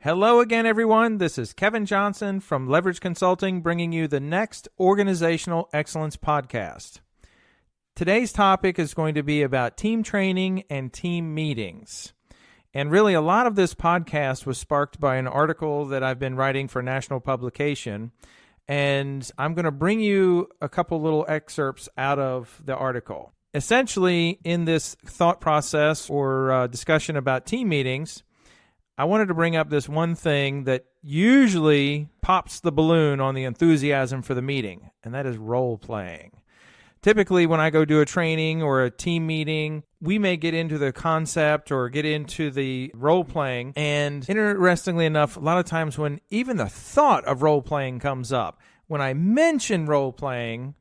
Hello again, everyone. This is Kevin Johnson from Leverage Consulting, bringing you the next Organizational Excellence podcast. Today's topic is going to be about team training and team meetings. And really, a lot of this podcast was sparked by an article that I've been writing for a national publication. And I'm going to bring you a couple little excerpts out of the article. Essentially, in this thought process or discussion about team meetings, I wanted to bring up this one thing that usually pops the balloon on the enthusiasm for the meeting, and that is role playing. Typically, when I go do a training or a team meeting, we may get into the concept or get into the role playing. And interestingly enough, a lot of times when even the thought of role playing comes up, when I mention role playing,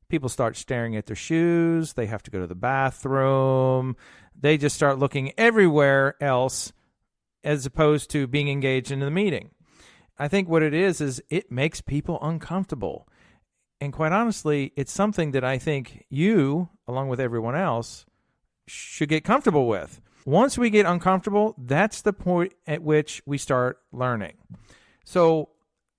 people start staring at their shoes. They have to go to the bathroom. They just start looking everywhere else as opposed to being engaged in the meeting. I think what it is it makes people uncomfortable. And quite honestly, it's something that I think you, along with everyone else, should get comfortable with. Once we get uncomfortable, that's the point at which we start learning. So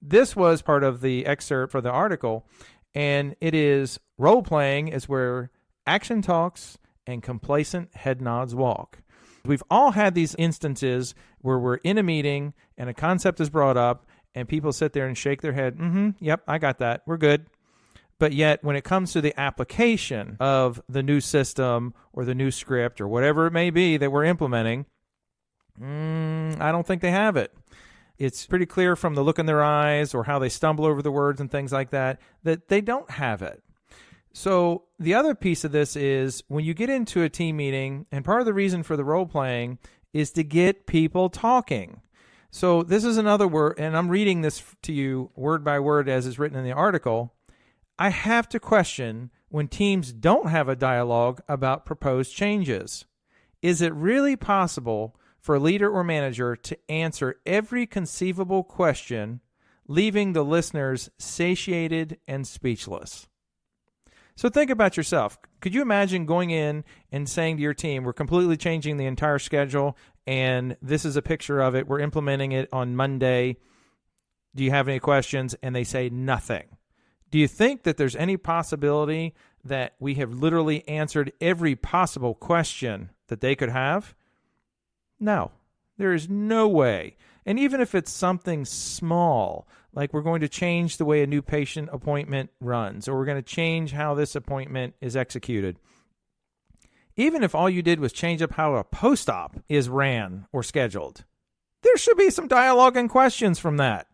this was part of the excerpt for the article, and it is role-playing is where action talks and complacent head nods walk. We've all had these instances where we're in a meeting and a concept is brought up and people sit there and shake their head, yep, I got that, we're good. But yet, when it comes to the application of the new system or the new script or whatever it may be that we're implementing, I don't think they have it. It's pretty clear from the look in their eyes or how they stumble over the words and things like that, that they don't have it. So the other piece of this is when you get into a team meeting, and part of the reason for the role playing is to get people talking. So this is another word, and I'm reading this to you word by word as is written in the article. I have to question when teams don't have a dialogue about proposed changes. Is it really possible for a leader or manager to answer every conceivable question, leaving the listeners satiated and speechless? So think about yourself. Could you imagine going in and saying to your team, we're completely changing the entire schedule, and this is a picture of it. We're implementing it on Monday. Do you have any questions? And they say nothing. Do you think that there's any possibility that we have literally answered every possible question that they could have? No, there is no way. And even if it's something small, like we're going to change the way a new patient appointment runs, or we're going to change how this appointment is executed, even if all you did was change up how a post-op is ran or scheduled, there should be some dialogue and questions from that.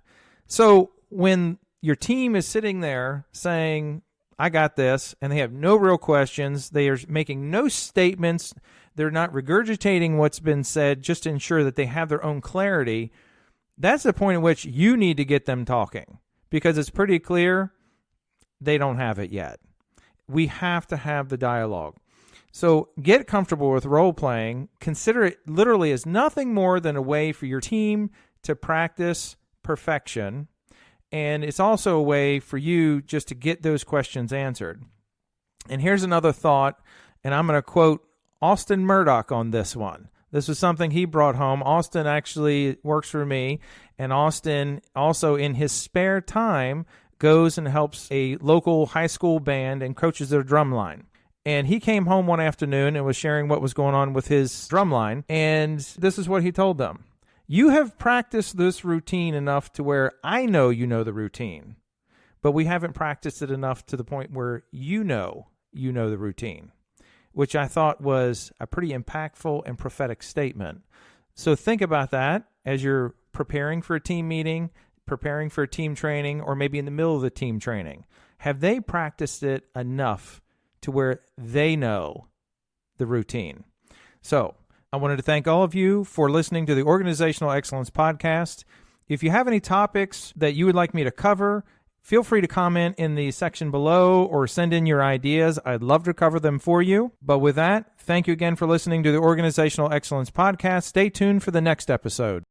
So when your team is sitting there saying, I got this, and they have no real questions, they are making no statements, they're not regurgitating what's been said just to ensure that they have their own clarity, that's the point at which you need to get them talking, because it's pretty clear they don't have it yet. We have to have the dialogue. So get comfortable with role-playing. Consider it literally as nothing more than a way for your team to practice perfection. And it's also a way for you just to get those questions answered. And here's another thought, and I'm going to quote Austin Murdoch on this one. This was something he brought home. Austin actually works for me, and Austin also in his spare time goes and helps a local high school band and coaches their drum line. And he came home one afternoon and was sharing what was going on with his drum line, and this is what he told them. You have practiced this routine enough to where I know you know the routine, but we haven't practiced it enough to the point where you know the routine, which I thought was a pretty impactful and prophetic statement. So think about that as you're preparing for a team meeting, preparing for a team training, or maybe in the middle of the team training. Have they practiced it enough to where they know the routine? So I wanted to thank all of you for listening to the Organizational Excellence Podcast. If you have any topics that you would like me to cover, feel free to comment in the section below or send in your ideas. I'd love to cover them for you. But with that, thank you again for listening to the Organizational Excellence Podcast. Stay tuned for the next episode.